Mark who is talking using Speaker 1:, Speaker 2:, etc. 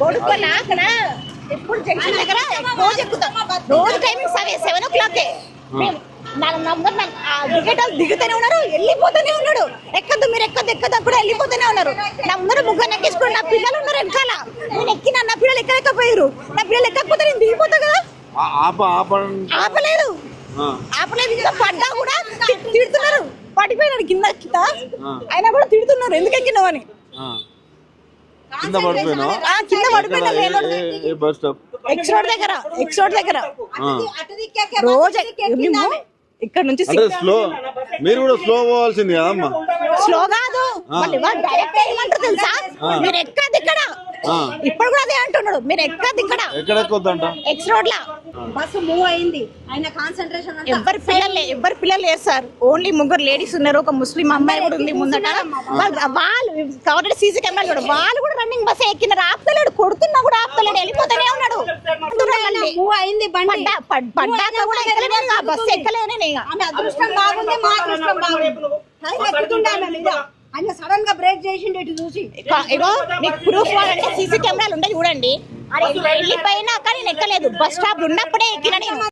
Speaker 1: బోడుపల్లి అక్కడ ఎప్పుడు జంక్షన్ దగ్గర రోజు ఎక్కుతాం. రోజు టైమింగ్ 7 o'clock. దిగుతూనే ఉన్నారు, వెళ్ళిపోతూనే ఉన్నాడు. ఎక్కద్దు మీరు ఎక్కద్దు కూడా వెళ్ళిపోతూనే ఉన్నారు. నా ముందర ముగ్గురు ఎక్కించుకోండి. నా పిల్లలు ఉన్నారు వెనకాల. నేను ఎక్కినా, నా పిల్లలు ఎక్కలేకపోయారు. నా పిల్లలు ఎక్కకపోతే నేను దిగిపోతా కదా. ఆపలేదు. ఇంకా పడ్డా కూడా తిడుతున్నారు. పడిపోయినాడు కింద అయినా కూడా తిడుతున్నారు ఎందుకు ఎక్కినావు అని. కింద పడిపోయినా ఎక్స్ రోడ్ దగ్గర రోజు ఇక్కడ నుంచి
Speaker 2: మీరు కూడా స్లో పోవాల్సింది కదమ్మా.
Speaker 1: స్లో కాదు, డైరెక్ట్ ఏమంటారు తెలుసా, మీరు ఎక్కది ఇక్కడ. ఇప్పుడు కూడా అదే అంటున్నాడు, మీరు ఎక్కది ఇక్కడ. ఎక్స్ రోడ్ లా
Speaker 3: బస్సు మూవ్ అయింది. ఆయన కాన్సంట్రేషన్
Speaker 1: ఎవ్వరు పిల్లలు లేరు సార్. ఓన్లీ ముగ్గురు లేడీస్ ఉన్నారు. ఒక ముస్లిం అమ్మాయి కూడా ఉంది ముందట. వాళ్ళు కాబట్టి సీసీ కెమెరాలు కూడా వాళ్ళు కూడా రన్నింగ్ బస్ ఎక్కినారు. ఆపుతలేడు, కొడుతున్నా కూడా ఆపుతలేడు, వెళ్ళిపోతూనే ఉన్నాడు.
Speaker 3: మూవ్ అయింది
Speaker 1: పడ్డాక కూడా ఎక్కలేను, ఆ బస్సు ఎక్కలేను.
Speaker 3: అదృష్టం బాగుంది, మా అదృష్టం బాగుంది. ఆయన సడన్ గా బ్రేక్ చేసిండు ఇటు చూసి.
Speaker 1: ఇగో మీకు ప్రూఫ్ అంటే సీసీ కెమెరాలు ఉంటాయి చూడండి. వెళ్ళిపోయినా కానీ నేను ఎక్కలేదు. బస్ స్టాప్ ఉన్నప్పుడే ఎక్కిన నేను.